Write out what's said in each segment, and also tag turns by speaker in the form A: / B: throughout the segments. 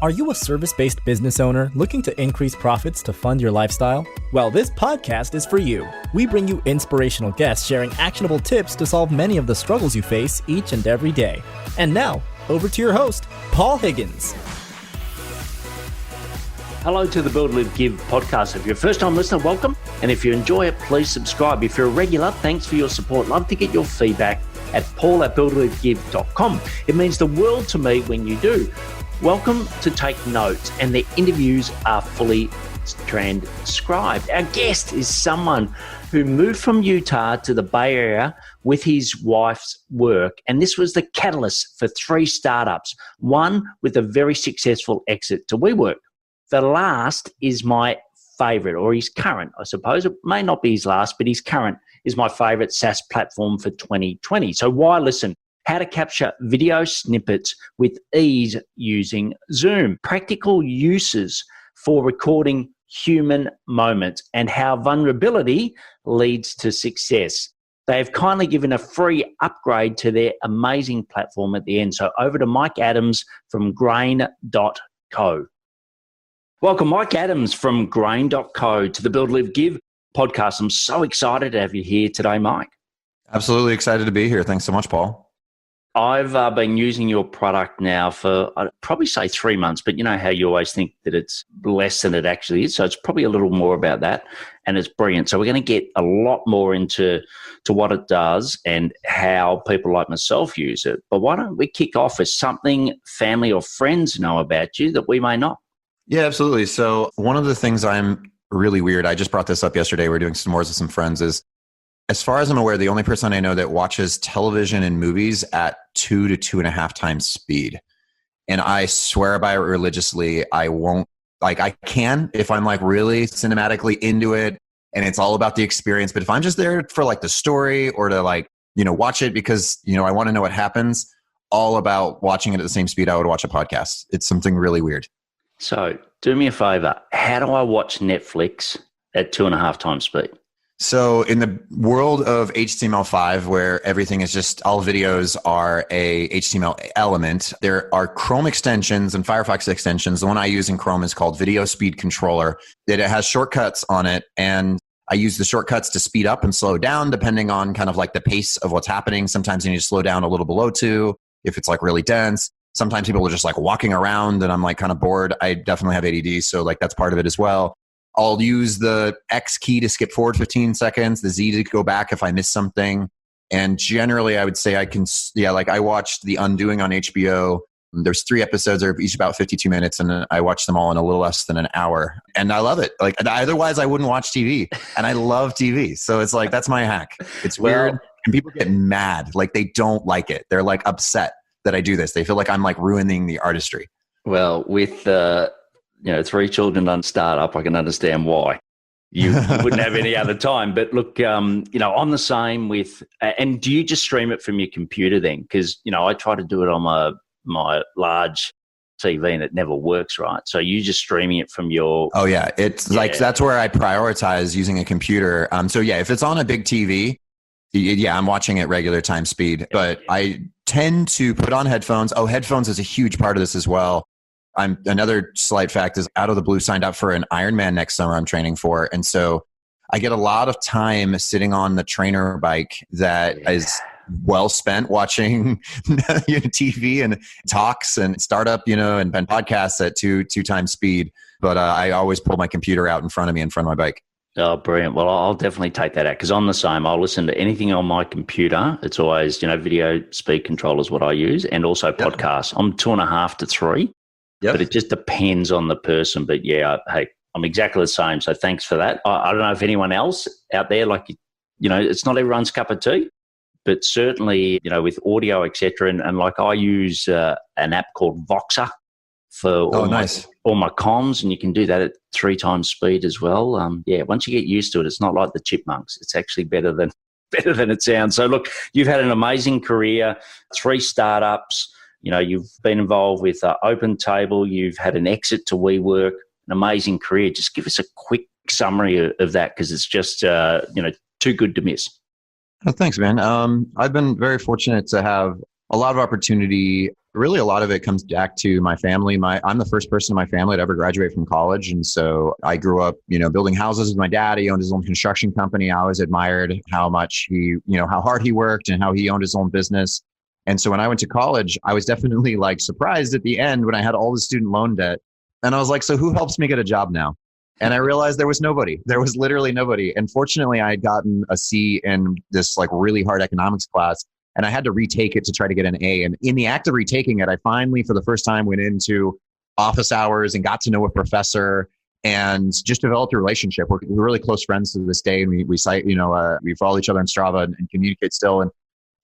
A: Are you a service-based business owner looking to increase profits to fund your lifestyle? Well, this podcast is for you. We bring you inspirational guests sharing actionable tips to solve many of the struggles you face each and every day. And now, over to your host, Paul Higgins.
B: Hello to the Build, Live, Give podcast. If you're a first-time listener, welcome. And if you enjoy it, please subscribe. If you're a regular, thanks for your support. Love to get your feedback at paul@buildlivegive.com. It means the world to me when you do. Welcome to Take Notes, and the interviews are fully transcribed. Our guest is someone who moved from Utah to the Bay Area with his wife's work, and this was the catalyst for 3 startups, one with a very successful exit to WeWork. The last is my favorite, or his current, I suppose. It may not be his last, but his current is my favorite SaaS platform for 2020. So why listen? How to capture video snippets with ease using Zoom. Practical uses for recording human moments and how vulnerability leads to success. They have kindly given a free upgrade to their amazing platform at the end. So over to Mike Adams from grain.co. Welcome, Mike Adams from grain.co to the Build, Live, Give podcast. I'm so excited to have you here today, Mike.
C: Absolutely excited to be here. Thanks so much, Paul.
B: I've been using your product now for, I'd probably say 3 months, but you know how you always think that it's less than it actually is. So it's probably a little more about that, and it's brilliant. So we're going to get a lot more into what it does and how people like myself use it. But why don't we kick off with something family or friends know about you that we may not?
C: Yeah, absolutely. So one of the things I'm really weird, I just brought this up yesterday, we're doing some s'mores with some friends, is as far as I'm aware, the only person I know that watches television and movies at 2 to 2.5 times speed. And I swear by it religiously. I won't, I can if I'm really cinematically into it and it's all about the experience. But if I'm just there for the story or to watch it because, I want to know what happens, all about watching it at the same speed I would watch a podcast. It's something really weird.
B: So do me a favor. How do I watch Netflix at 2.5 times speed?
C: So in the world of HTML5, where everything is just, all videos are a HTML element, there are Chrome extensions and Firefox extensions. The one I use in Chrome is called Video Speed Controller. It has shortcuts on it, and I use the shortcuts to speed up and slow down depending on kind of the pace of what's happening. Sometimes you need to slow down a little below 2 if it's really dense. Sometimes people are just walking around and I'm kind of bored. I definitely have ADD, so that's part of it as well. I'll use the X key to skip forward 15 seconds, the Z to go back if I miss something. And generally, I would say I can, I watched The Undoing on HBO. There's 3 episodes, they're each about 52 minutes, and I watched them all in a little less than an hour. And I love it. Otherwise, I wouldn't watch TV. And I love TV. So it's that's my hack. It's weird. And people get mad. They don't like it. They're upset that I do this. They feel like I'm ruining the artistry.
B: Well, with 3 children on startup, I can understand why you wouldn't have any other time. But look, I'm the same with, and do you just stream it from your computer then? Because, I try to do it on my large TV and it never works right. So you just streaming it from your... Oh yeah. It's
C: that's where I prioritize using a computer. So yeah, if it's on a big TV, I'm watching at regular time speed, but I tend to put on headphones. Oh, headphones is a huge part of this as well. Another slight fact is out of the blue signed up for an Ironman next summer I'm training for. And so I get a lot of time sitting on the trainer bike that is well spent watching TV and talks and startup, and podcasts at two times speed. But I always pull my computer out in front of me, in front of my bike.
B: Oh, brilliant. Well, I'll definitely take that out because I'm the same. I'll listen to anything on my computer. It's always, video speed control is what I use, and also podcasts. I'm 2.5 to 3. Yep. But it just depends on the person. But yeah, hey, I'm exactly the same. So thanks for that. I don't know if anyone else out there, it's not everyone's cup of tea, but certainly, with audio, et cetera. And I use an app called Voxer for all my comms, and you can do that at 3 times speed as well. Once you get used to it, it's not like the chipmunks. It's actually better than it sounds. So look, you've had an amazing career, 3 startups. You've been involved with Open Table. You've had an exit to WeWork, an amazing career. Just give us a quick summary of that because it's just, too good to miss.
C: Oh, thanks, man. I've been very fortunate to have a lot of opportunity Really, a lot of it comes back to my family. I'm the first person in my family to ever graduate from college. And so I grew up, building houses with my dad. He owned his own construction company. I always admired how much how hard he worked and how he owned his own business. And so when I went to college, I was definitely like surprised at the end when I had all the student loan debt. And I was like, so who helps me get a job now? And I realized there was nobody. There was literally nobody. And fortunately, I had gotten a C in this like really hard economics class. And I had to retake it to try to get an A. And in the act of retaking it, I finally, for the first time, went into office hours and got to know a professor and just developed a relationship. We're really close friends to this day. And we follow each other on Strava and communicate still. And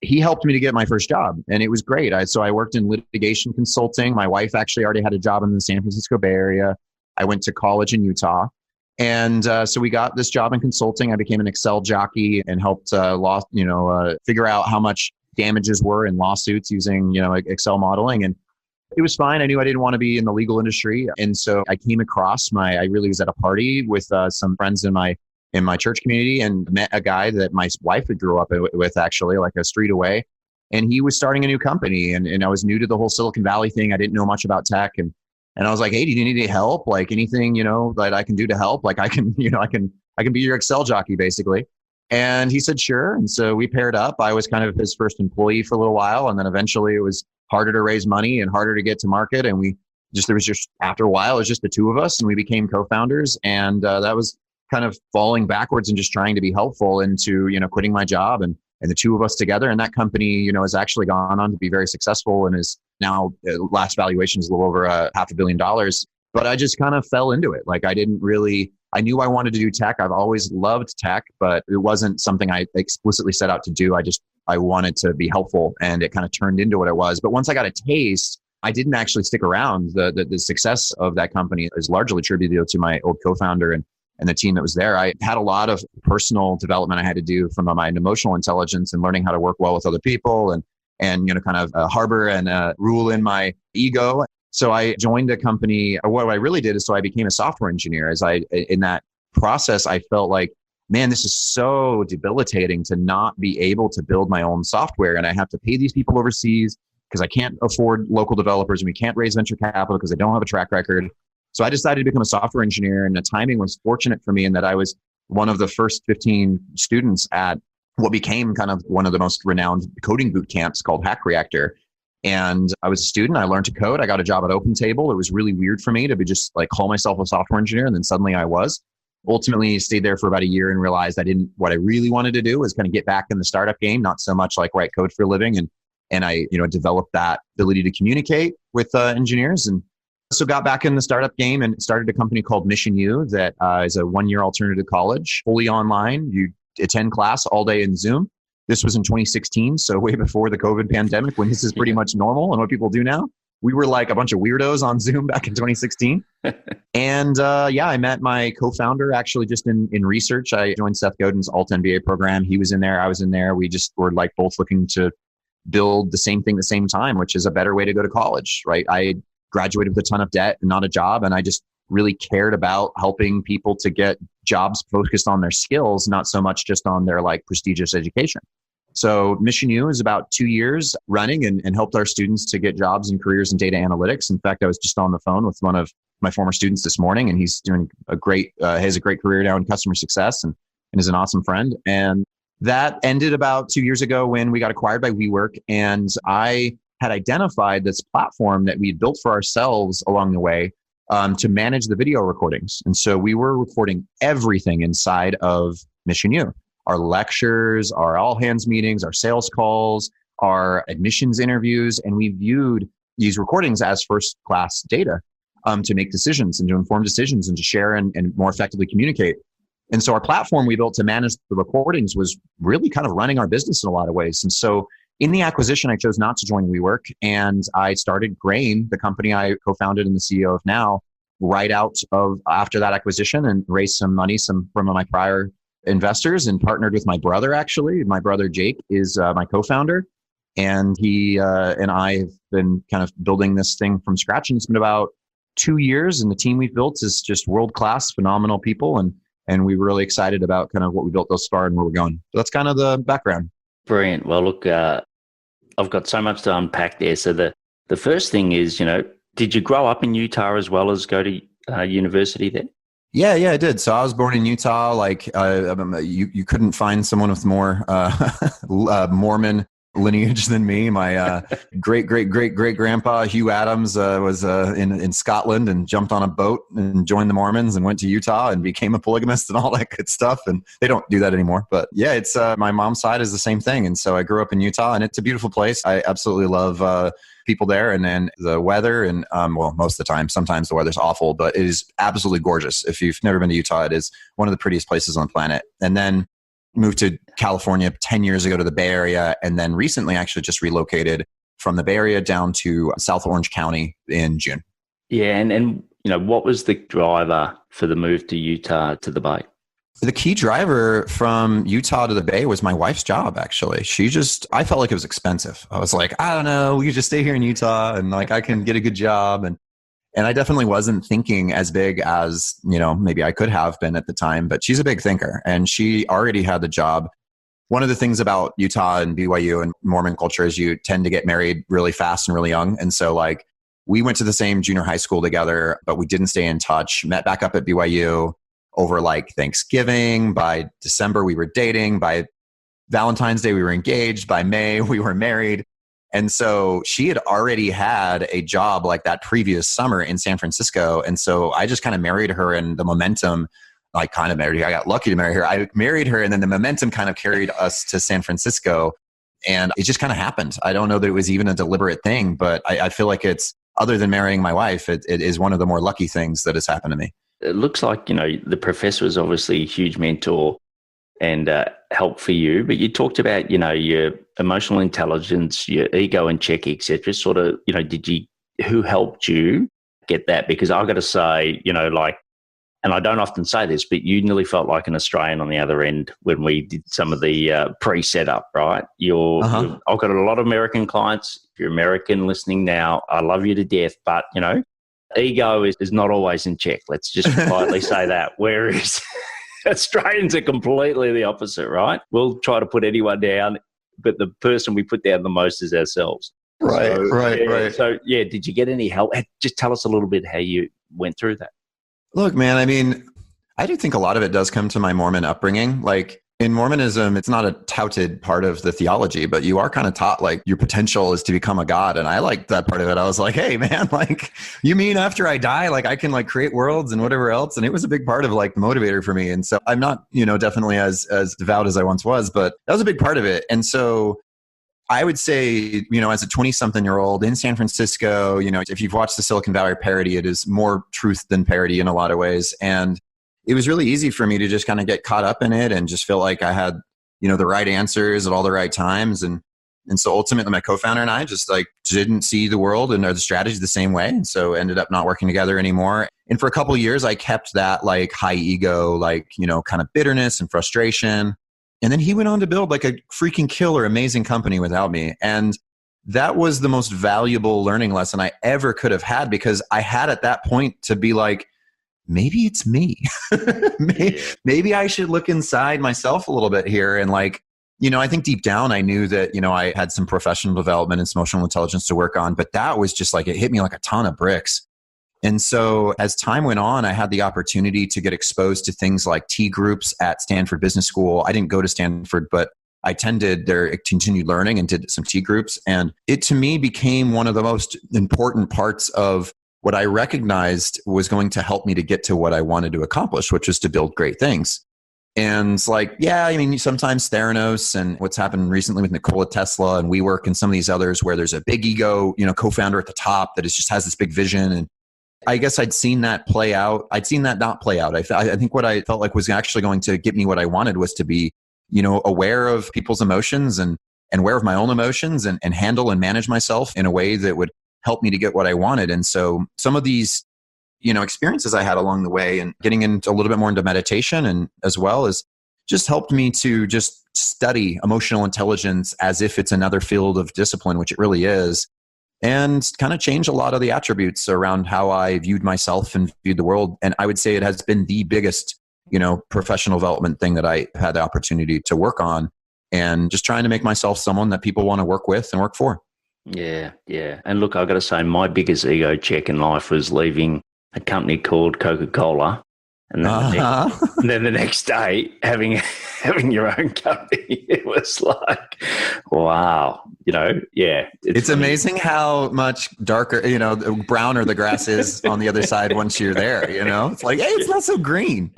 C: he helped me to get my first job. And it was great. So I worked in litigation consulting. My wife actually already had a job in the San Francisco Bay Area. I went to college in Utah. And so we got this job in consulting. I became an Excel jockey and helped figure out how much damages were in lawsuits using, Excel modeling. And it was fine. I knew I didn't want to be in the legal industry. And so I came across I really was at a party with some friends in my church community and met a guy that my wife had grew up with, actually, like a street away. And he was starting a new company. And I was new to the whole Silicon Valley thing. I didn't know much about tech. And I was like, hey, do you need any help? Like anything, that I can do to help? Like I can be your Excel jockey, basically. And he said, sure. And so we paired up. I was kind of his first employee for a little while. And then eventually it was harder to raise money and harder to get to market. And after a while, it was just the two of us and we became co-founders. And that was kind of falling backwards and just trying to be helpful into, quitting my job and the two of us together. And that company, has actually gone on to be very successful and is now last valuation is a little over $500 million. But I just kind of fell into it. Like I knew I wanted to do tech. I've always loved tech, but it wasn't something I explicitly set out to do. I wanted to be helpful and it kind of turned into what it was. But once I got a taste, I didn't actually stick around. The success of that company is largely attributed to my old co-founder and the team that was there. I had a lot of personal development I had to do from my emotional intelligence and learning how to work well with other people and kind of harbor and rule in my ego. So I joined a company. What I really did is I became a software engineer. In that process, I felt like, man, this is so debilitating to not be able to build my own software. And I have to pay these people overseas because I can't afford local developers and we can't raise venture capital because I don't have a track record. So I decided to become a software engineer, and the timing was fortunate for me in that I was one of the first 15 students at what became kind of one of the most renowned coding boot camps called Hack Reactor. And I was a student. I learned to code. I got a job at OpenTable. It was really weird for me to be just like call myself a software engineer. And then suddenly I was. Ultimately stayed there for about a year and realized what I really wanted to do was kind of get back in the startup game, not so much like write code for a living. And I, developed that ability to communicate with engineers. And so got back in the startup game and started a company called Mission U that is a 1-year alternative college, fully online. You attend class all day in Zoom. This was in 2016, so way before the COVID pandemic, when this is pretty much normal and what people do now. We were like a bunch of weirdos on Zoom back in 2016. And I met my co-founder actually just in research. I joined Seth Godin's Alt MBA program. He was in there. I was in there. We just were like both looking to build the same thing at the same time, which is a better way to go to college, right? I graduated with a ton of debt and not a job. And I just really cared about helping people to get jobs focused on their skills, not so much just on their like prestigious education. So Mission U is about 2 years running and helped our students to get jobs and careers in data analytics. In fact, I was just on the phone with one of my former students this morning, and he's doing has a great career now in customer success and is an awesome friend. And that ended about 2 years ago when we got acquired by WeWork. And I had identified this platform that we had built for ourselves along the way to manage the video recordings. And so we were recording everything inside of Mission U. Our lectures, our all hands meetings, our sales calls, our admissions interviews. And we viewed these recordings as first class data to make decisions and to inform decisions and to share and more effectively communicate. And so our platform we built to manage the recordings was really kind of running our business in a lot of ways. And so in the acquisition, I chose not to join WeWork, and I started Grain, the company I co-founded and the CEO of now, right after that acquisition, and raised some money from my prior investors and partnered with my brother, actually. My brother, Jake, is my co-founder, and he and I have been kind of building this thing from scratch. And it's been about 2 years, and the team we've built is just world-class, phenomenal people. And we're really excited about kind of what we built thus far and where we're going. So that's kind of the background.
B: Brilliant. Well, look, I've got so much to unpack there. So the The first thing is, did you grow up in Utah as well as go to university there?
C: Yeah, I did. So I was born in Utah. Like you couldn't find someone with more Mormon lineage than me. My great grandpa Hugh Adams was in Scotland and jumped on a boat and joined the Mormons and went to Utah and became a polygamist and all that good stuff. And they don't do that anymore. But yeah, it's my mom's side is the same thing. And so I grew up in Utah, and it's a beautiful place. I absolutely love people there, and then the weather, and most of the time, sometimes the weather's awful, but it is absolutely gorgeous. If you've never been to Utah, it is one of the prettiest places on the planet. And then moved to California 10 years ago to the Bay Area, and then recently actually just relocated from the Bay Area down to South Orange County in June.
B: Yeah, and what was the driver for the move to Utah to the Bay?
C: The key driver from Utah to the Bay was my wife's job, actually. I felt like it was expensive. I was like, I don't know, we could just stay here in Utah and like I can get a good job. And I definitely wasn't thinking as big as, maybe I could have been at the time, but she's a big thinker and she already had the job. One of the things about Utah and BYU and Mormon culture is you tend to get married really fast and really young. And so like we went to the same junior high school together, but we didn't stay in touch, met back up at BYU over like Thanksgiving. By December, we were dating. By Valentine's Day, we were engaged. By May, we were married. And so she had already had a job like that previous summer in San Francisco. And so I just kind of married her, and the momentum, I got lucky to marry her. I married her, and then the momentum kind of carried us to San Francisco. And it just kind of happened. I don't know that it was even a deliberate thing, but I feel like it's, other than marrying my wife, it is one of the more lucky things that has happened to me.
B: It looks like, the professor was obviously a huge mentor and help for you, but you talked about, your emotional intelligence, your ego in check, etc. Sort of, who helped you get that? Because I've got to say, and I don't often say this, but you nearly felt like an Australian on the other end when we did some of the pre-setup, right? I've got a lot of American clients. If you're American listening now, I love you to death, but, ego is not always in check. Let's just politely say that. Whereas Australians are completely the opposite, right? We'll try to put anyone down, but the person we put down the most is ourselves.
C: Right.
B: So, did you get any help? Just tell us a little bit how you went through that.
C: Look, man, I do think a lot of it does come to my Mormon upbringing. Like in Mormonism, it's not a touted part of the theology, but you are kind of taught like your potential is to become a god. And I liked that part of it. I was like, hey man, like you mean after I die, like I can like create worlds and whatever else. And it was a big part of like the motivator for me. And so I'm not, definitely as devout as I once was, but that was a big part of it. And so I would say, as a 20-something-year-old in San Francisco, if you've watched the Silicon Valley parody, it is more truth than parody in a lot of ways. And it was really easy for me to just kind of get caught up in it and just feel like I had, the right answers at all the right times. And so ultimately my co-founder and I just like didn't see the world and the strategy the same way. And so ended up not working together anymore. And for a couple of years, I kept that like high ego, like, kind of bitterness and frustration. And then he went on to build like a freaking killer, amazing company without me. And that was the most valuable learning lesson I ever could have had, because I had at that point to be like, maybe it's me. Maybe I should look inside myself a little bit here. And like, I think deep down I knew that, I had some professional development and some emotional intelligence to work on, but that was just like, it hit me like a ton of bricks. And so as time went on, I had the opportunity to get exposed to things like T groups at Stanford Business School. I didn't go to Stanford, but I attended their continued learning and did some T groups. And it to me became one of the most important parts of what I recognized was going to help me to get to what I wanted to accomplish, which was to build great things. And it's like, sometimes Theranos and what's happened recently with Nikola Tesla and WeWork and some of these others where there's a big ego, co-founder at the top that just has this big vision. And I guess I'd seen that play out. I'd seen that not play out. I think what I felt like was actually going to get me what I wanted was to be, aware of people's emotions and aware of my own emotions and handle and manage myself in a way that would help me to get what I wanted. And so some of these, experiences I had along the way and getting into a little bit more into meditation and as well as just helped me to just study emotional intelligence as if it's another field of discipline, which it really is. And kind of change a lot of the attributes around how I viewed myself and viewed the world. And I would say it has been the biggest, professional development thing that I had the opportunity to work on, and just trying to make myself someone that people want to work with and work for.
B: Yeah, yeah. And look, I've got to say, my biggest ego check in life was leaving a company called Coca-Cola, and then
C: Uh-huh.
B: the next day having your own company. It was like, wow, yeah.
C: It's
B: Funny.
C: amazing how much darker, browner the grass is on the other side once you're there, It's like, hey, it's not so green.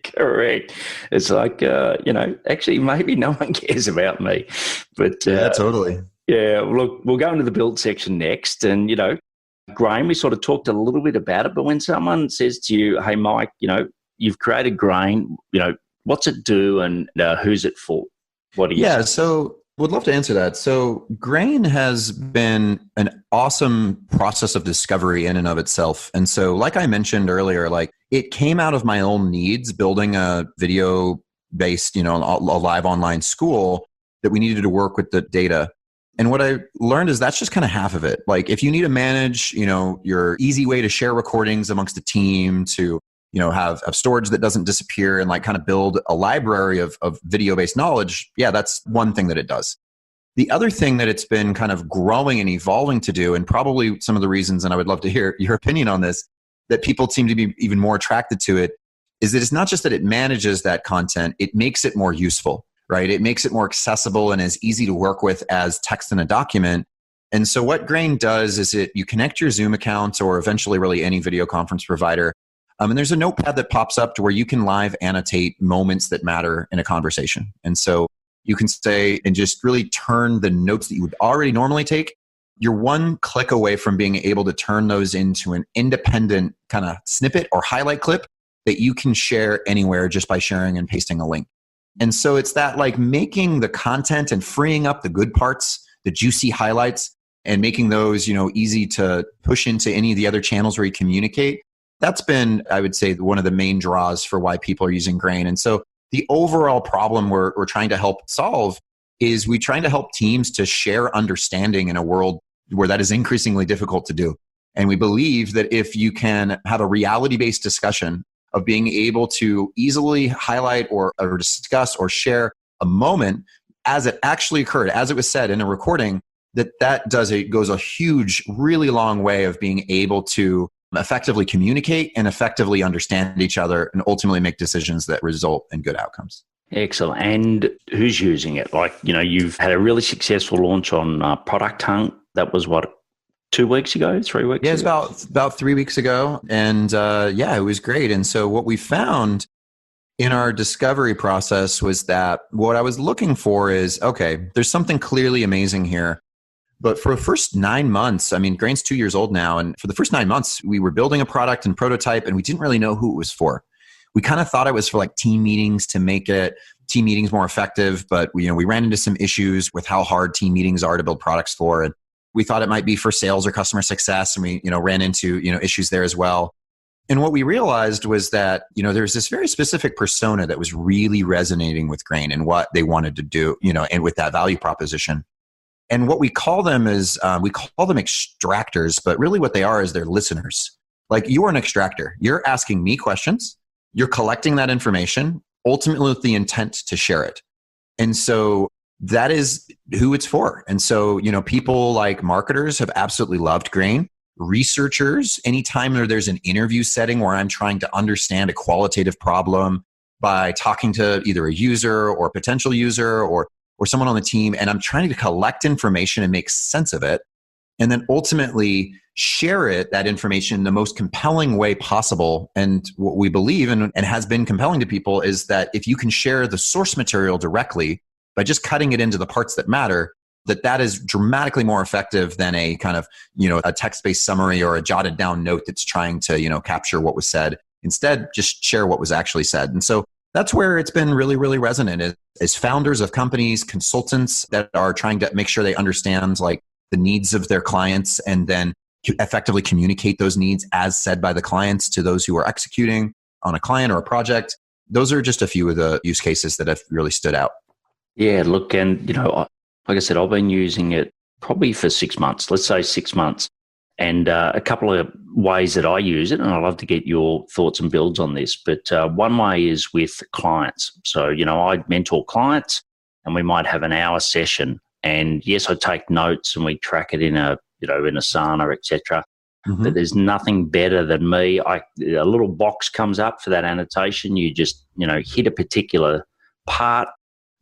B: Correct. It's like, actually, maybe no one cares about me. But
C: Yeah, totally.
B: yeah, look, we'll go into the build section next. And, Grain, we sort of talked a little bit about it. But when someone says to you, hey, Mike, you've created Grain, what's it do and who's it for? What do you say?
C: So would love to answer that. So Grain has been an awesome process of discovery in and of itself. And so, like I mentioned earlier, like it came out of my own needs, building a video based, a live online school that we needed to work with the data. And what I learned is that's just kind of half of it. Like if you need to manage, your easy way to share recordings amongst a team, to have storage that doesn't disappear, and like kind of build a library of video-based knowledge. Yeah, that's one thing that it does. The other thing that it's been kind of growing and evolving to do, and probably some of the reasons, and I would love to hear your opinion on this, that people seem to be even more attracted to it, is that it's not just that it manages that content, it makes it more useful, right? It makes it more accessible and as easy to work with as text in a document. And so what Grain does is you connect your Zoom account, or eventually really any video conference provider, and there's a notepad that pops up to where you can live annotate moments that matter in a conversation. And so you can say and just really turn the notes that you would already normally take. You're one click away from being able to turn those into an independent kind of snippet or highlight clip that you can share anywhere just by sharing and pasting a link. And so it's that like making the content and freeing up the good parts, the juicy highlights, and making those, easy to push into any of the other channels where you communicate. That's been, I would say, one of the main draws for why people are using Grain. And so the overall problem we're trying to help solve is we're trying to help teams to share understanding in a world where that is increasingly difficult to do. And we believe that if you can have a reality-based discussion of being able to easily highlight or discuss or share a moment as it actually occurred, as it was said in a recording, goes a huge, really long way of being able to effectively communicate and effectively understand each other and ultimately make decisions that result in good outcomes.
B: Excellent. And who's using it? Like, you've had a really successful launch on Product Hunt. That was 2 weeks ago, 3 weeks ago?
C: Yeah, it's about 3 weeks ago. And it was great. And so what we found in our discovery process was that what I was looking for is, okay, there's something clearly amazing here. But for the first 9 months, Grain's 2 years old now. And for the first 9 months, we were building a product and prototype, and we didn't really know who it was for. We kind of thought it was for like team meetings to make team meetings more effective. But we ran into some issues with how hard team meetings are to build products for. And we thought it might be for sales or customer success. And we, ran into, issues there as well. And what we realized was that, there's this very specific persona that was really resonating with Grain and what they wanted to do, and with that value proposition. And what we call them is, we call them extractors, but really what they are is they're listeners. Like you are an extractor. You're asking me questions. You're collecting that information, ultimately with the intent to share it. And so that is who it's for. And so, people like marketers have absolutely loved Grain. Researchers, anytime there's an interview setting where I'm trying to understand a qualitative problem by talking to either a user or a potential user or someone on the team, and I'm trying to collect information and make sense of it, and then ultimately share that information in the most compelling way possible. And what we believe and has been compelling to people is that if you can share the source material directly by just cutting it into the parts that matter, that is dramatically more effective than a kind of, a text-based summary or a jotted down note that's trying to, capture what was said. Instead, just share what was actually said. And so that's where it's been really, really resonant as founders of companies, consultants that are trying to make sure they understand like the needs of their clients and then effectively communicate those needs as said by the clients to those who are executing on a client or a project. Those are just a few of the use cases that have really stood out.
B: Yeah, look, and like I said, I've been using it probably for 6 months, let's say 6 months. And a couple of ways that I use it, and I'd love to get your thoughts and builds on this, but one way is with clients. So, I mentor clients and we might have an hour session And yes, I take notes and we track it in a Asana, etc. But there's nothing better than me. A little box comes up for that annotation. You just, hit a particular part.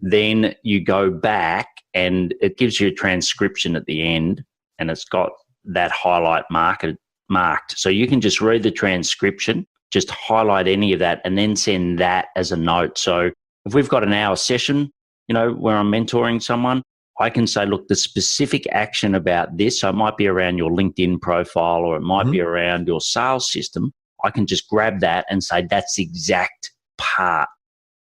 B: Then you go back and it gives you a transcription at the end, and it's got that highlight marked. So you can just read the transcription, just highlight any of that, and then send that as a note. So if we've got an hour session, where I'm mentoring someone, I can say, look, the specific action about this, so it might be around your LinkedIn profile or it might be around your sales system. I can just grab that and say, that's the exact part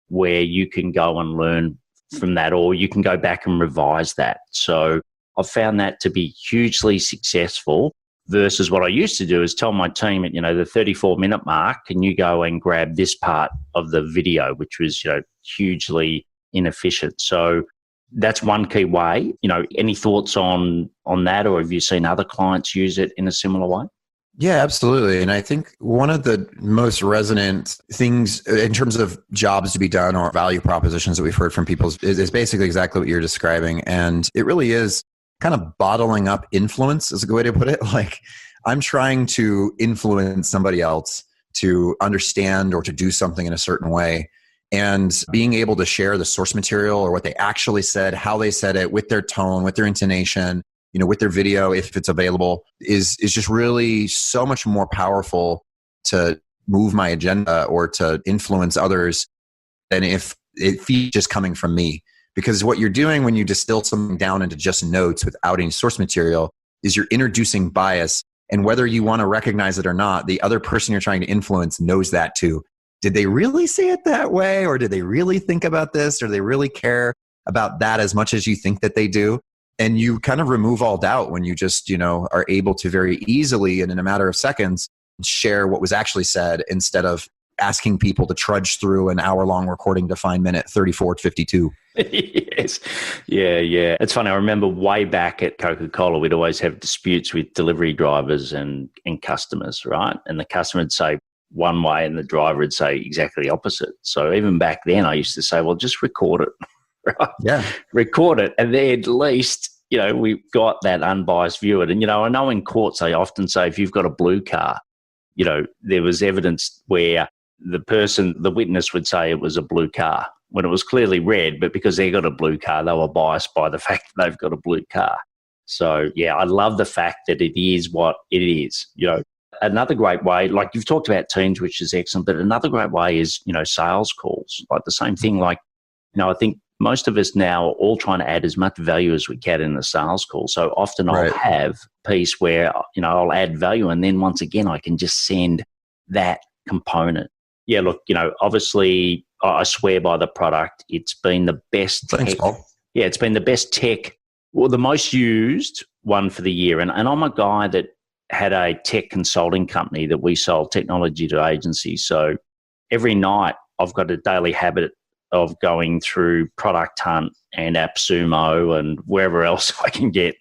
B: where you can go and learn from that, or you can go back and revise that. So I've found that to be hugely successful versus what I used to do is tell my team at, the 34-minute mark, can you go and grab this part of the video, which was, hugely inefficient. So that's one key way. Any thoughts on that, or have you seen other clients use it in a similar way?
C: Yeah, absolutely. And I think one of the most resonant things in terms of jobs to be done or value propositions that we've heard from people is basically exactly what you're describing. And it really is kind of bottling up influence is a good way to put it. Like, I'm trying to influence somebody else to understand or to do something in a certain way. And being able to share the source material or what they actually said, how they said it, with their tone, with their intonation, with their video, if it's available, is just really so much more powerful to move my agenda or to influence others than if it feeds just coming from me. Because what you're doing when you distill something down into just notes without any source material is you're introducing bias. And whether you want to recognize it or not, the other person you're trying to influence knows that too. Did they really say it that way? Or did they really think about this? Or do they really care about that as much as you think that they do? And you kind of remove all doubt when you just, are able to very easily and in a matter of seconds share what was actually said instead of asking people to trudge through an hour-long recording to find minute 34 to 52.
B: Yes. Yeah. It's funny. I remember way back at Coca-Cola, we'd always have disputes with delivery drivers and customers, right? And the customer would say one way and the driver would say exactly the opposite. So even back then I used to say, well, just record it. Right? Yeah. Record it. And then at least, we've got that unbiased view of it. And, I know in courts, they often say if you've got a blue car, there was evidence where the witness would say it was a blue car when it was clearly red, but because they got a blue car, they were biased by the fact that they've got a blue car. So, yeah, I love the fact that it is what it is. Another great way, like you've talked about Teams, which is excellent, but another great way is, sales calls. Like the same thing, I think most of us now are all trying to add as much value as we can in the sales call. So often I'll have a piece where, I'll add value and then once again, I can just send that component. Yeah, look, obviously I swear by the product. It's been the best
C: Thanks,
B: tech.
C: Paul.
B: Yeah, it's been the best tech, well, the most used one for the year. And I'm a guy that had a tech consulting company that we sold technology to agencies. So every night I've got a daily habit of going through Product Hunt and AppSumo and wherever else I can get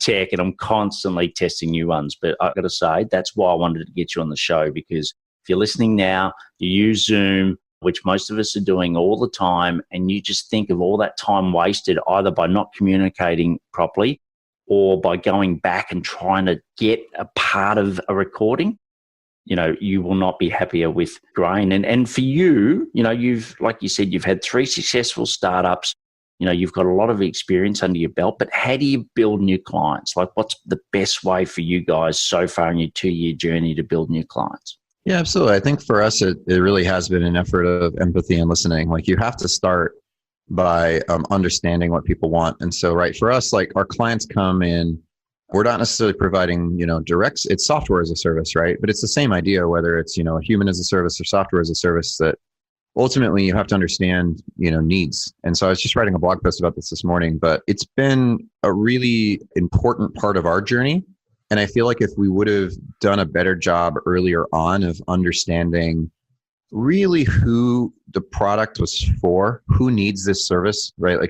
B: tech, and I'm constantly testing new ones. But I've got to say, that's why I wanted to get you on the show, because if you're listening now, you use Zoom, which most of us are doing all the time, and you just think of all that time wasted either by not communicating properly or by going back and trying to get a part of a recording, you will not be happier with grain. And for you, you've, like you said, you've had 3 successful startups. You've got a lot of experience under your belt, but how do you build new clients? Like, what's the best way for you guys so far in your 2-year journey to build new clients?
C: Yeah, absolutely. I think for us, it really has been an effort of empathy and listening. Like, you have to start by understanding what people want. And so, for us, like, our clients come in, we're not necessarily providing, direct, it's software as a service, right? But it's the same idea, whether it's, a human as a service or software as a service, that ultimately you have to understand, needs. And so I was just writing a blog post about this morning, but it's been a really important part of our journey. And I feel like if we would have done a better job earlier on of understanding really who the product was for, who needs this service, right? Like,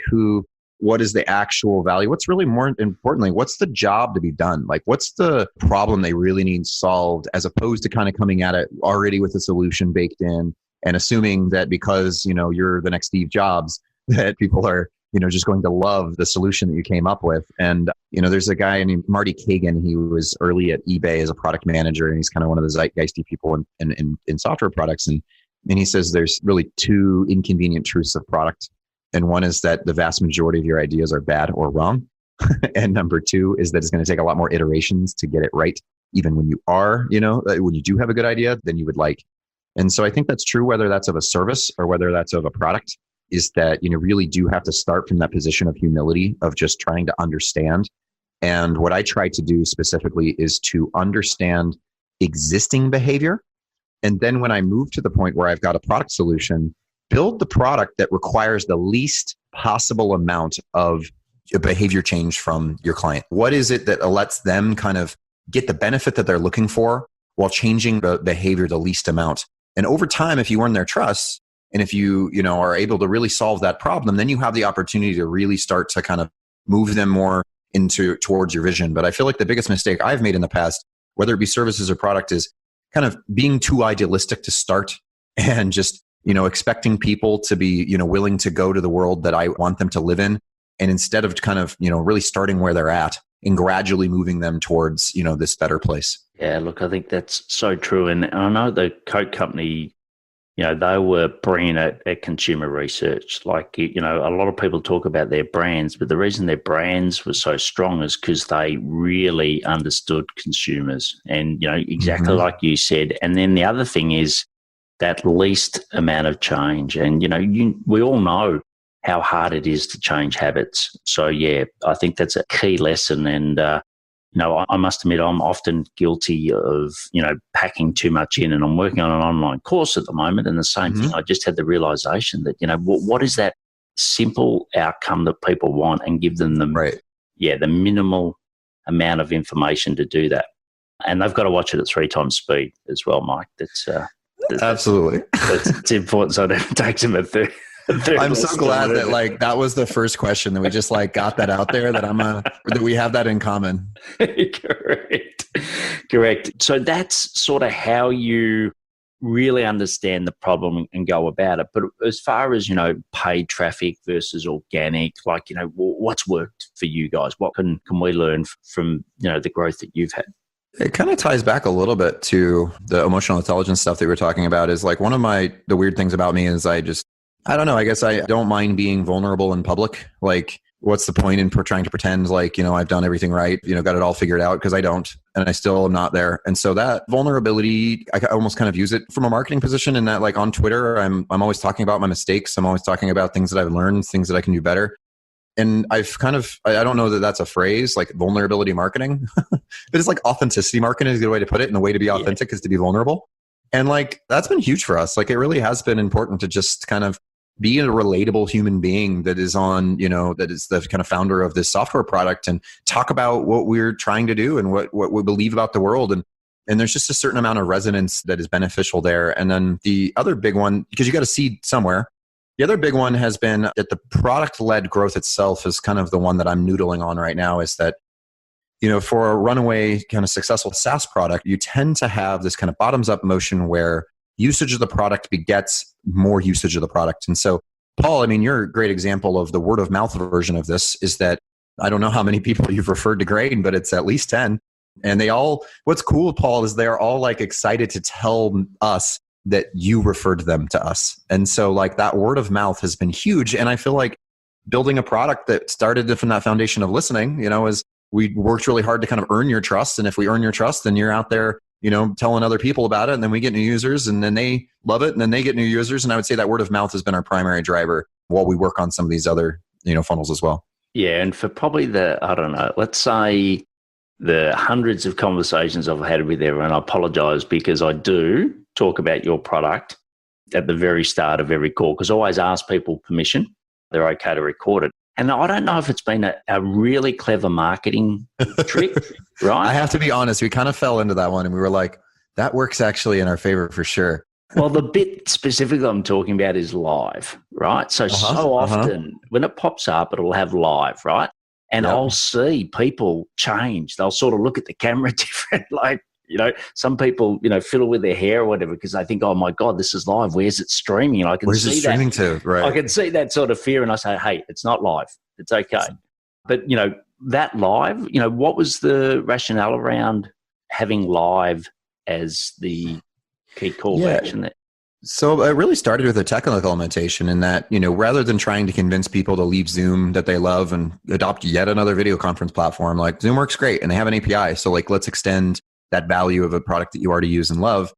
C: what is the actual value? What's really more importantly, what's the job to be done? Like, what's the problem they really need solved, as opposed to kind of coming at it already with a solution baked in and assuming that because, you're the next Steve Jobs, that people are just going to love the solution that you came up with. And, there's a guy named Marty Kagan. He was early at eBay as a product manager, and he's kind of one of the zeitgeisty people in software products. And he says there's really two inconvenient truths of product. And one is that the vast majority of your ideas are bad or wrong. And number two is that it's going to take a lot more iterations to get it right, even when you are, when you do have a good idea, than you would like. And so I think that's true, whether that's of a service or whether that's of a product, is that, really do have to start from that position of humility, of just trying to understand. And what I try to do specifically is to understand existing behavior. And then when I move to the point where I've got a product solution, build the product that requires the least possible amount of a behavior change from your client. What is it that lets them kind of get the benefit that they're looking for while changing the behavior the least amount? And over time, if you earn their trust, and if you, are able to really solve that problem, then you have the opportunity to really start to kind of move them more towards your vision. But I feel like the biggest mistake I've made in the past, whether it be services or product, is kind of being too idealistic to start and just, expecting people to be, willing to go to the world that I want them to live in. And instead of kind of, really starting where they're at and gradually moving them towards, this better place.
B: Yeah, look, I think that's so true. And I know the Coke company, they were brilliant at consumer research. Like, a lot of people talk about their brands, but the reason their brands were so strong is because they really understood consumers and, exactly like you said. And then the other thing is that least amount of change. And, we all know how hard it is to change habits. So, yeah, I think that's a key lesson. And, I must admit, I'm often guilty of, packing too much in, and I'm working on an online course at the moment. And the same thing, I just had the realization that, what is that simple outcome that people want, and give them the minimal amount of information to do that. And they've got to watch it at 3 times speed as well, Mike. That's
C: absolutely.
B: It's important, so it takes them a third.
C: I'm so glad that that was the first question that we just got that out there, that we have that in common.
B: Correct. So that's sort of how you really understand the problem and go about it. But as far as, paid traffic versus organic, what's worked for you guys? What can we learn from, the growth that you've had?
C: It kind of ties back a little bit to the emotional intelligence stuff that we were talking about. Is one of the weird things about me is I don't know. I guess I don't mind being vulnerable in public. What's the point in trying to pretend I've done everything right, got it all figured out, because I don't, and I still am not there. And so that vulnerability, I almost kind of use it from a marketing position, in that on Twitter, I'm always talking about my mistakes. I'm always talking about things that I've learned, things that I can do better. And I've kind of, I don't know that that's a phrase, vulnerability marketing, but it's authenticity marketing is a good way to put it. And the way to be authentic is to be vulnerable. And that's been huge for us. It really has been important to just kind of be a relatable human being that is on, that is the kind of founder of this software product, and talk about what we're trying to do and what we believe about the world. And there's just a certain amount of resonance that is beneficial there. And then the other big one, because you got to seed somewhere, the other big one has been that the product-led growth itself is kind of the one that I'm noodling on right now, is that, for a runaway kind of successful SaaS product, you tend to have this kind of bottoms-up motion where usage of the product begets more usage of the product. And so, Paul, you're a great example of the word of mouth version of this, is that I don't know how many people you've referred to Grain, but it's at least 10. And what's cool, Paul, is they're all excited to tell us that you referred them to us. And so that word of mouth has been huge. And I feel like building a product that started from that foundation of listening, is we worked really hard to kind of earn your trust. And if we earn your trust, then you're out there, telling other people about it, and then we get new users, and then they love it, and then they get new users. And I would say that word of mouth has been our primary driver while we work on some of these other, funnels as well.
B: Yeah. And for probably let's say the hundreds of conversations I've had with everyone, I apologize, because I do talk about your product at the very start of every call, because I always ask people permission. They're okay to record it. And I don't know if it's been a really clever marketing trick, right?
C: I have to be honest. We kind of fell into that one, and we were like, that works actually in our favor for sure.
B: Well, the bit specifically I'm talking about is live, right? So often when it pops up, it'll have live, right? And I'll see people change. They'll sort of look at the camera different, some people, fiddle with their hair or whatever because they think, oh my God, this is live. Where's it streaming? And I can
C: Where's
B: see
C: it streaming
B: that.
C: to? Right.
B: I can see that sort of fear, and I say, hey, it's not live. It's okay. But that live, what was the rationale around having live as the key call to action there?
C: So it really started with a technical limitation in that, rather than trying to convince people to leave Zoom that they love and adopt yet another video conference platform, like Zoom works great and they have an API. So let's extend that value of a product that you already use and love.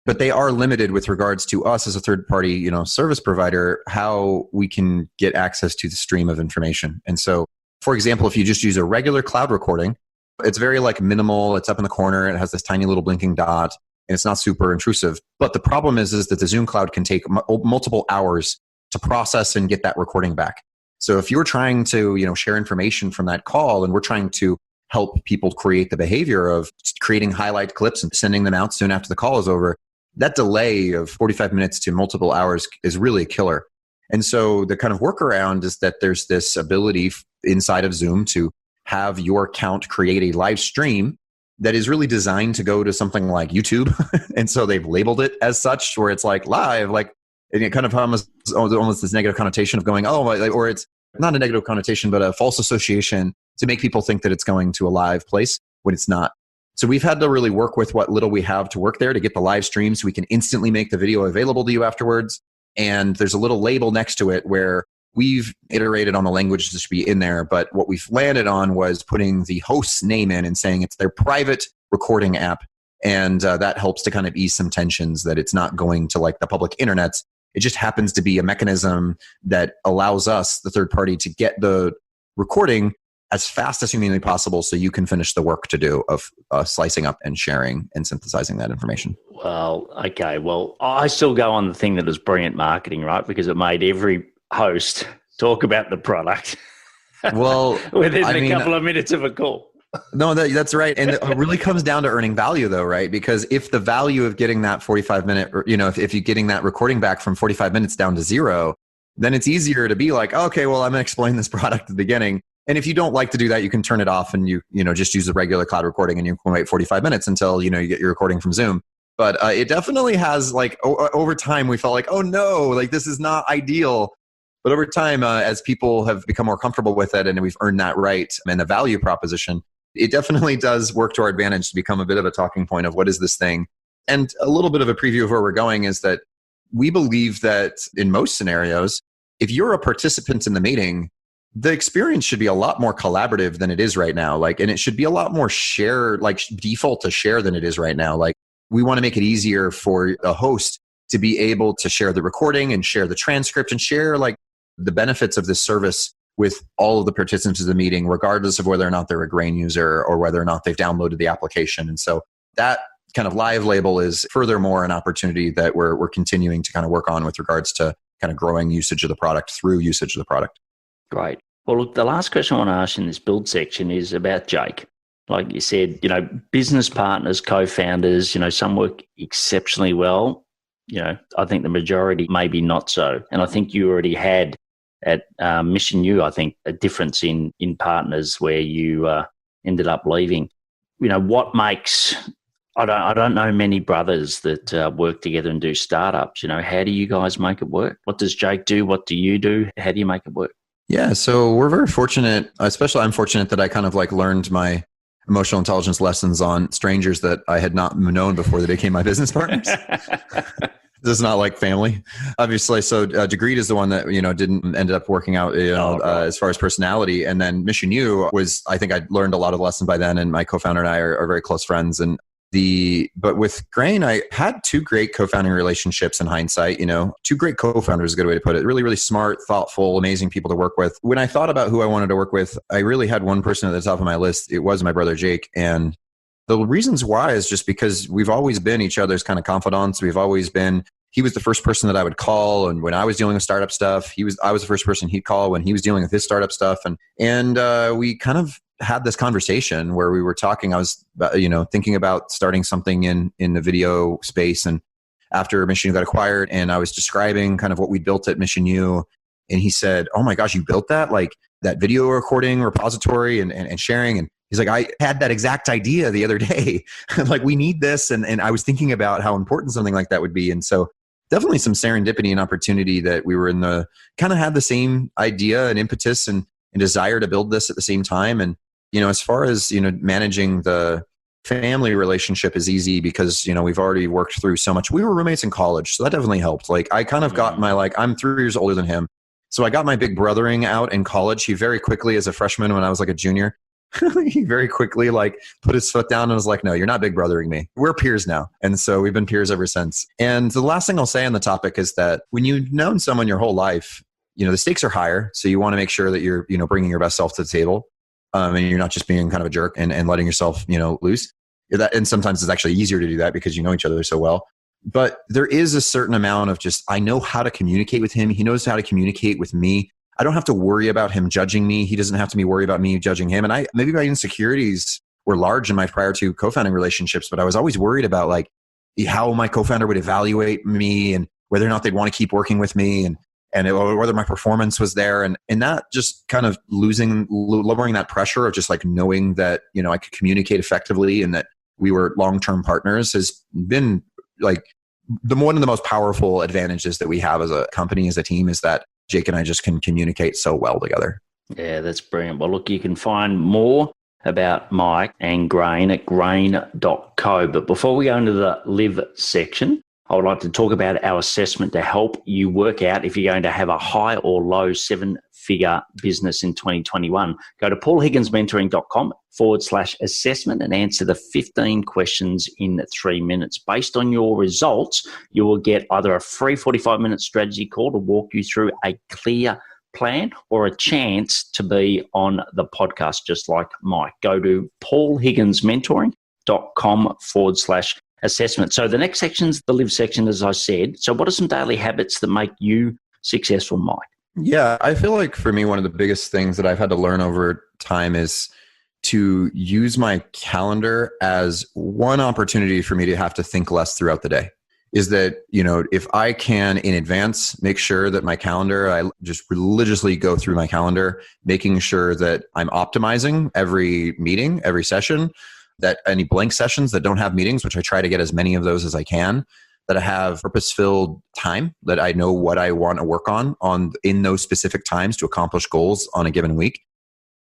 C: But they are limited with regards to us as a third party, service provider, how we can get access to the stream of information. And so, for example, if you just use a regular cloud recording, it's very minimal. It's up in the corner. It has this tiny little blinking dot. And it's not super intrusive. But the problem is that the Zoom cloud can take multiple hours to process and get that recording back. So if you're trying to, share information from that call, and we're trying to help people create the behavior of creating highlight clips and sending them out soon after the call is over, that delay of 45 minutes to multiple hours is really a killer. And so the kind of workaround is that there's this ability inside of Zoom to have your account create a live stream that is really designed to go to something like YouTube. And so they've labeled it as such, where it's live, and it kind of almost this negative connotation of going, or it's not a negative connotation, but a false association to make people think that it's going to a live place when it's not. So we've had to really work with what little we have to work there to get the live stream so we can instantly make the video available to you afterwards. And there's a little label next to it where we've iterated on the language that should be in there, but what we've landed on was putting the host's name in and saying it's their private recording app. And that helps to kind of ease some tensions that it's not going to the public internets. It just happens to be a mechanism that allows us, the third party, to get the recording as fast as humanly possible so you can finish the work to do of slicing up and sharing and synthesizing that information.
B: Well, okay. Well, I still go on the thing that is brilliant marketing, right? Because it made every host talk about the product.
C: Well,
B: within a couple of minutes of a call.
C: No, that's right. And it really comes down to earning value though, right? Because if the value of getting that 45-minute, if you're getting that recording back from 45 minutes down to 0, then it's easier to be okay, well, I'm going to explain this product at the beginning. And if you don't like to do that, you can turn it off and you just use the regular cloud recording and you can wait 45 minutes until, you get your recording from Zoom. But it definitely has over time, we felt oh no, this is not ideal. But over time, as people have become more comfortable with it and we've earned that right and the value proposition, it definitely does work to our advantage to become a bit of a talking point of what is this thing. And a little bit of a preview of where we're going is that we believe that in most scenarios, if you're a participant in the meeting, the experience should be a lot more collaborative than it is right now. And it should be a lot more share, default to share than it is right now. We want to make it easier for a host to be able to share the recording and share the transcript and share the benefits of this service with all of the participants of the meeting, regardless of whether or not they're a Grain user or whether or not they've downloaded the application. And so that kind of live label is furthermore an opportunity that we're continuing to kind of work on with regards to kind of growing usage of the product through usage of the product.
B: Great. Well, look, the last question I want to ask in this build section is about Jake. Like you said, business partners, co-founders, some work exceptionally well. I think the majority maybe not so. And I think you already had at Mission U, I think, a difference in partners where you ended up leaving. What makes, I don't know many brothers that work together and do startups. How do you guys make it work? What does Jake do? What do you do? How do you make it work?
C: Yeah, so we're very fortunate, especially I'm fortunate that I kind of learned my emotional intelligence lessons on strangers that I had not known before they became my business partners. This is not like family, obviously. So Degreed is the one that, ended up working out, as far as personality. And then Mission U was, I think I learned a lot of the lessons by then. And my co-founder and I are very close friends. And but with Grain, I had 2 great co-founding relationships in hindsight. 2 great co-founders is a good way to put it. Really, really smart, thoughtful, amazing people to work with. When I thought about who I wanted to work with, I really had one person at the top of my list. It was my brother, Jake. And the reasons why is just because we've always been each other's kind of confidants. He was the first person that I would call. And when I was dealing with startup stuff, I was the first person he'd call when he was dealing with his startup stuff. And we kind of had this conversation where we were talking. I was, thinking about starting something in the video space. And after Mission U got acquired, and I was describing kind of what we built at Mission U, and he said, "Oh my gosh, you built that? That video recording repository and sharing?" And He's like, I had that exact idea the other day. Like, we need this. And I was thinking about how important something like that would be. And so definitely some serendipity and opportunity that we were kind of had the same idea and impetus and desire to build this at the same time. And, as far as, managing the family relationship is easy because, we've already worked through so much. We were roommates in college. So that definitely helped. Like, I kind of got I'm 3 years older than him. So I got my big brothering out in college. He very quickly, as a freshman, when I was like a junior, he very quickly put his foot down and was like, no, you're not big brothering me. We're peers now. And so we've been peers ever since. And the last thing I'll say on the topic is that when you've known someone your whole life, the stakes are higher. So you want to make sure that you're, bringing your best self to the table. And you're not just being kind of a jerk and letting yourself, loose. And sometimes it's actually easier to do that because you know each other so well. But there is a certain amount of I know how to communicate with him. He knows how to communicate with me. I don't have to worry about him judging me. He doesn't have to be worried about me judging him. And maybe my insecurities were large in my prior to co-founding relationships, but I was always worried about how my co-founder would evaluate me and whether or not they'd want to keep working with me and whether my performance was there. And that just kind of lowering that pressure of just knowing that, I could communicate effectively and that we were long-term partners has been one of the most powerful advantages that we have as a company, as a team, is that Jake and I just can communicate so well together.
B: Yeah, that's brilliant. Well, look, you can find more about Mike and Grain at grain.co. But before we go into the live section, I would like to talk about our assessment to help you work out if you're going to have a high or low 7-figure business in 2021. Go to paulhigginsmentoring.com/assessment and answer the 15 questions in 3 minutes. Based on your results, you will get either a free 45-minute strategy call to walk you through a clear plan or a chance to be on the podcast, just like Mike. Go to paulhigginsmentoring.com/assessment. So the next section's the live section, as I said. So what are some daily habits that make you successful, Mike?
C: Yeah, I feel like for me, one of the biggest things that I've had to learn over time is to use my calendar as one opportunity for me to have to think less throughout the day. Is that, if I can in advance make sure that my calendar, I just religiously go through my calendar, making sure that I'm optimizing every meeting, every session, that any blank sessions that don't have meetings, which I try to get as many of those as I can, that I have purpose-filled time, that I know what I want to work on in those specific times to accomplish goals on a given week.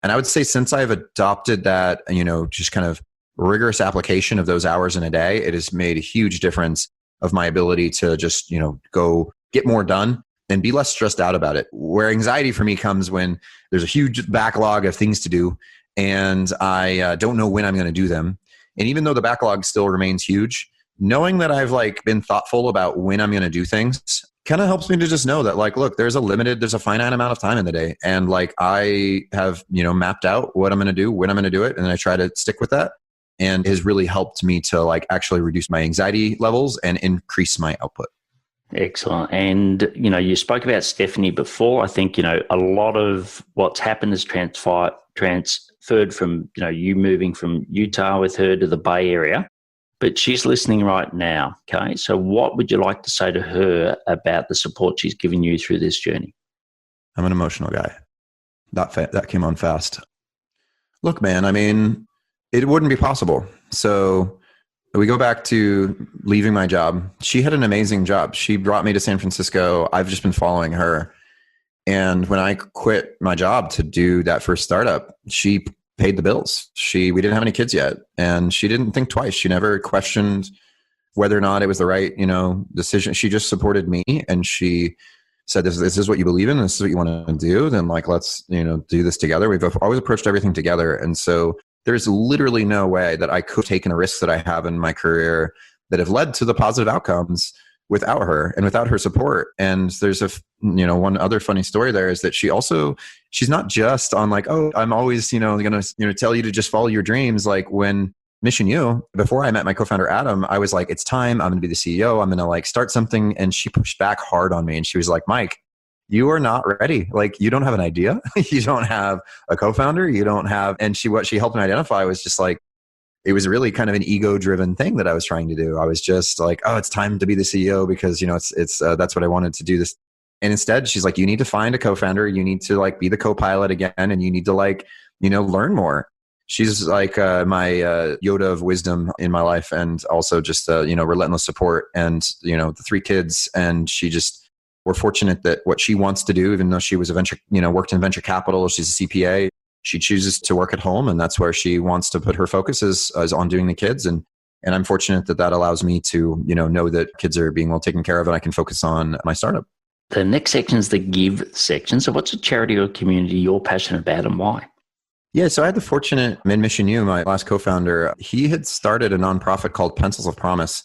C: And I would say since I've adopted that, just kind of rigorous application of those hours in a day, it has made a huge difference of my ability to just, go get more done and be less stressed out about it. Where anxiety for me comes when there's a huge backlog of things to do and I don't know when I'm going to do them. And even though the backlog still remains huge, knowing that I've been thoughtful about when I'm going to do things kind of helps me to just know that look, there's a finite amount of time in the day. And I have, mapped out what I'm going to do, when I'm going to do it. And I try to stick with that. And has really helped me to actually reduce my anxiety levels and increase my output.
B: Excellent. And, you spoke about Stephanie before. I think, a lot of what's happened is transferred from, you moving from Utah with her to the Bay Area, but she's listening right now. Okay. So what would you like to say to her about the support she's given you through this journey?
C: I'm an emotional guy. That came on fast. Look, man, it wouldn't be possible. So we go back to leaving my job. She had an amazing job. She brought me to San Francisco. I've just been following her. And when I quit my job to do that first startup, she paid the bills. We didn't have any kids yet. And she didn't think twice. She never questioned whether or not it was the right, decision. She just supported me. And she said, this is what you believe in. This is what you want to do. Then let's, do this together. We've always approached everything together. And so there's literally no way that I could have taken a risk that I have in my career that have led to the positive outcomes without her and without her support. And there's one other funny story there is that she's not just on oh, I'm always, going to, tell you to just follow your dreams. When Mission U, before I met my co-founder, Adam, I was like, it's time. I'm going to be the CEO. I'm going to start something. And she pushed back hard on me. And she was like, Mike, you are not ready. You don't have an idea. You don't have a co-founder. You don't have, and what she helped me identify was just it was really kind of an ego-driven thing that I was trying to do. I was just oh, it's time to be the CEO because, it's that's what I wanted to do this. And instead she's like, you need to find a co-founder. You need to be the co-pilot again. And you need to learn more. She's like my Yoda of wisdom in my life, and also just relentless support, and the 3 kids. And we're fortunate that what she wants to do, even though she was worked in venture capital, she's a CPA, she chooses to work at home, and that's where she wants to put her focus is on doing the kids. And I'm fortunate that allows me to know that kids are being well taken care of, and I can focus on my startup.
B: The next section is the give section. So what's a charity or community you're passionate about and why?
C: Yeah, so I had the fortunate, Mission U, my last co-founder, he had started a nonprofit called Pencils of Promise.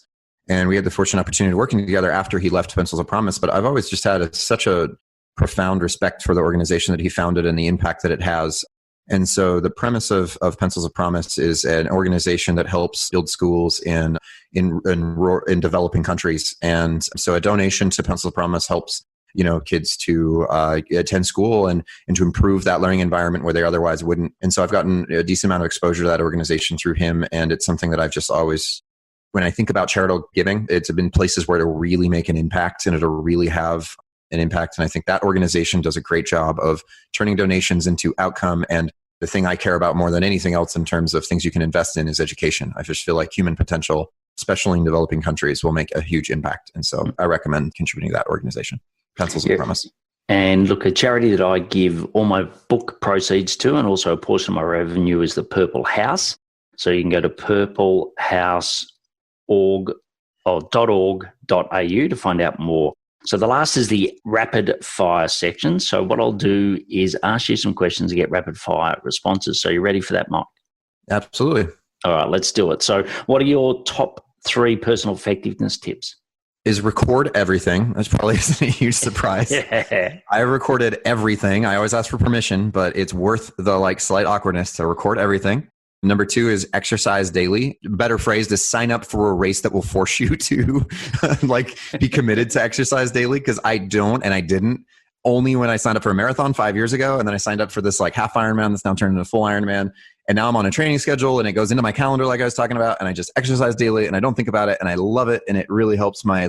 C: And we had the fortunate opportunity of working together after he left Pencils of Promise. But I've always just had such a profound respect for the organization that he founded and the impact that it has. And so the premise of Pencils of Promise is an organization that helps build schools in developing countries. And so a donation to Pencils of Promise helps kids to attend school and to improve that learning environment where they otherwise wouldn't. And so I've gotten a decent amount of exposure to that organization through him. And it's something that I've just always, when I think about charitable giving, it's been places where it'll really make an impact and it'll really have an impact. And I think that organization does a great job of turning donations into outcome. And the thing I care about more than anything else in terms of things you can invest in is education. I just feel like human potential, especially in developing countries, will make a huge impact. And so I recommend contributing to that organization. Pencils of Promise.
B: And look, a charity that I give all my book proceeds to, and also a portion of my revenue, is the Purple House. So you can go to purplehouse.org.au to find out more. So the last is the rapid fire section. So what I'll do is ask you some questions to get rapid fire responses. So you ready for that, Mike?
C: Absolutely.
B: All right, let's do it. So what are your top 3 personal effectiveness tips?
C: Is record everything. That probably isn't a huge surprise.
B: Yeah.
C: I recorded everything. I always ask for permission, but it's worth the slight awkwardness to record everything. Number 2 is exercise daily. Better phrased is sign up for a race that will force you to be committed to exercise daily, because I don't and I didn't. Only when I signed up for a marathon 5 years ago, and then I signed up for this half Ironman that's now turned into a full Ironman. And now I'm on a training schedule and it goes into my calendar like I was talking about, and I just exercise daily and I don't think about it and I love it, and it really helps my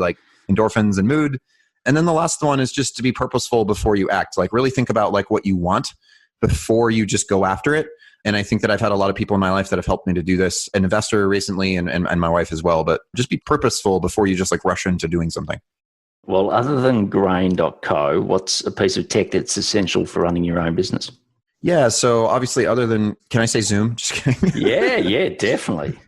C: endorphins and mood. And then the last one is just to be purposeful before you act. Really think about what you want before you just go after it. And I think that I've had a lot of people in my life that have helped me to do this, an investor recently and my wife as well. But just be purposeful before you just rush into doing something.
B: Well, other than grain.co, what's a piece of tech that's essential for running your own business?
C: Yeah, so obviously other than, can I say Zoom? Just kidding.
B: Yeah, definitely.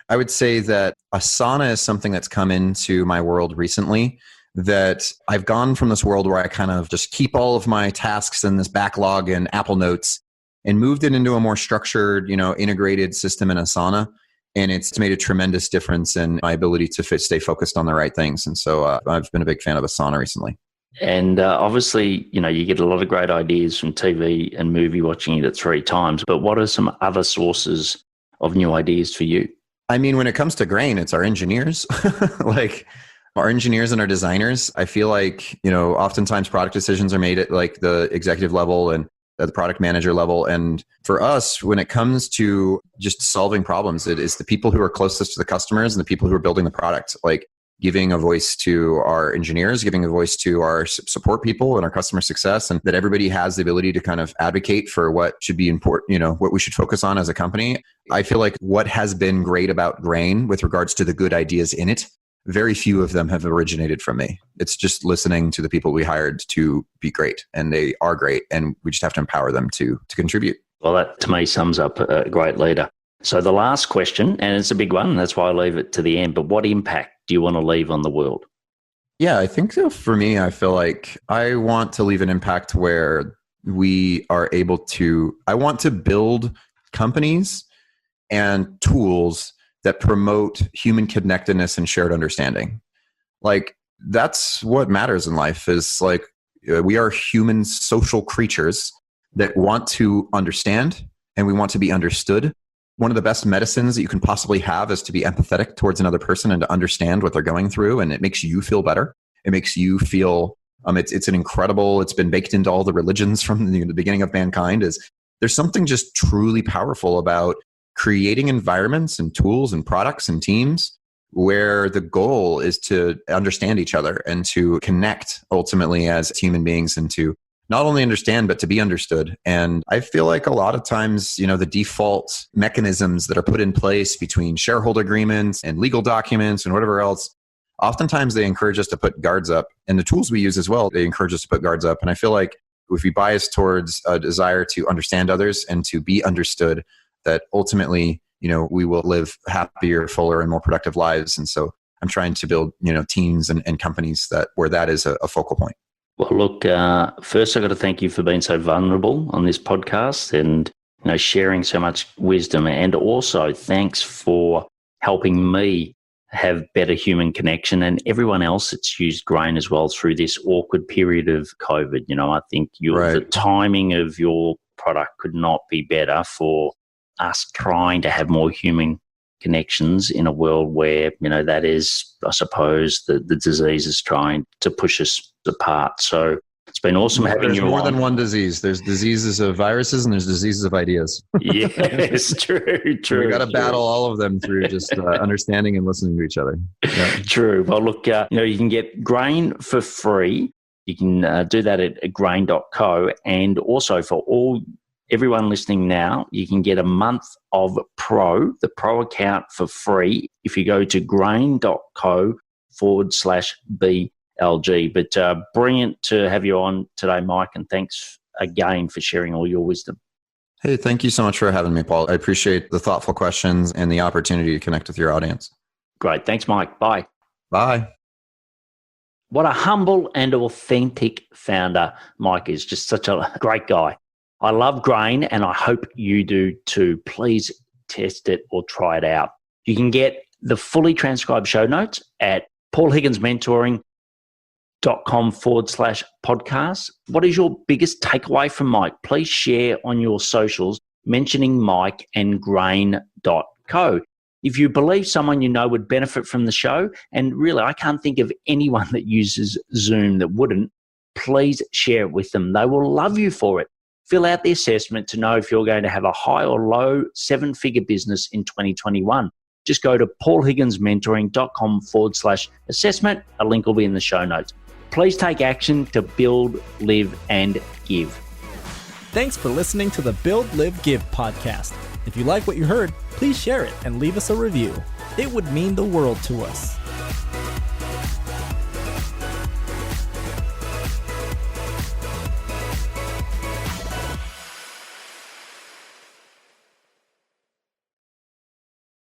C: I would say that Asana is something that's come into my world recently, that I've gone from this world where I kind of just keep all of my tasks in this backlog in Apple Notes and moved it into a more structured, integrated system in Asana. And it's made a tremendous difference in my ability to stay focused on the right things. And so I've been a big fan of Asana recently.
B: And obviously, you get a lot of great ideas from TV and movie watching it at 3 times. But what are some other sources of new ideas for you?
C: I mean, when it comes to grain, it's our engineers. Our engineers and our designers. I feel oftentimes product decisions are made at the executive level and at the product manager level. And for us, when it comes to just solving problems, it is the people who are closest to the customers and the people who are building the product. Giving a voice to our engineers, giving a voice to our support people and our customer success, and that everybody has the ability to kind of advocate for what should be important, what we should focus on as a company. I feel like what has been great about Grain with regards to the good ideas in it, very few of them have originated from me. It's just listening to the people we hired to be great, and they are great, and we just have to empower them to contribute.
B: Well, that to me sums up a great leader. So the last question, and it's a big one, that's why I leave it to the end, but what impact do you want to leave on the world?
C: Yeah, I think so. For me, I feel like I want to leave an impact where we are able to, I want to build companies and tools that promote human connectedness and shared understanding. That's what matters in life, is we are human social creatures that want to understand and we want to be understood. One of the best medicines that you can possibly have is to be empathetic towards another person and to understand what they're going through. And it makes you feel better. It makes you feel, it's an incredible, it's been baked into all the religions from the beginning of mankind, is there's something just truly powerful about creating environments and tools and products and teams where the goal is to understand each other and to connect ultimately as human beings and to not only understand, but to be understood. And I feel like a lot of times, the default mechanisms that are put in place between shareholder agreements and legal documents and whatever else, oftentimes they encourage us to put guards up. And the tools we use as well, they encourage us to put guards up. And I feel like if we bias towards a desire to understand others and to be understood, that ultimately, we will live happier, fuller, and more productive lives. And so I'm trying to build, teams and companies where that is a focal point.
B: Well, look, first I've got to thank you for being so vulnerable on this podcast and sharing so much wisdom. And also thanks for helping me have better human connection and everyone else that's used Grain as well through this awkward period of COVID. I think the timing of your product could not be better for us trying to have more human connections in a world where, that is, I suppose, the disease is trying to push us apart. So it's been awesome having you on.
C: There's more than one disease. There's diseases of viruses and there's diseases of ideas.
B: Yes, true.
C: We got to battle all of them through just understanding and listening to each other. Yeah.
B: True. Well, look, you can get Grain for free. You can do that at grain.co. And also for everyone listening now, you can get a month of the Pro account for free if you go to grain.co/BLG. But brilliant to have you on today, Mike, and thanks again for sharing all your wisdom.
C: Hey, thank you so much for having me, Paul. I appreciate the thoughtful questions and the opportunity to connect with your audience.
B: Great. Thanks, Mike. Bye.
C: Bye.
B: What a humble and authentic founder Mike is. Just such a great guy. I love Grain and I hope you do too. Please test it or try it out. You can get the fully transcribed show notes at paulhigginsmentoring.com/podcast. What is your biggest takeaway from Mike? Please share on your socials mentioning Mike and grain.co. If you believe someone would benefit from the show, and really I can't think of anyone that uses Zoom that wouldn't, please share it with them. They will love you for it. Fill out the assessment to know if you're going to have a high or low 7-figure business in 2021. Just go to paulhigginsmentoring.com/assessment. A link will be in the show notes. Please take action to build, live, and give.
A: Thanks for listening to the Build, Live, Give podcast. If you like what you heard, please share it and leave us a review. It would mean the world to us.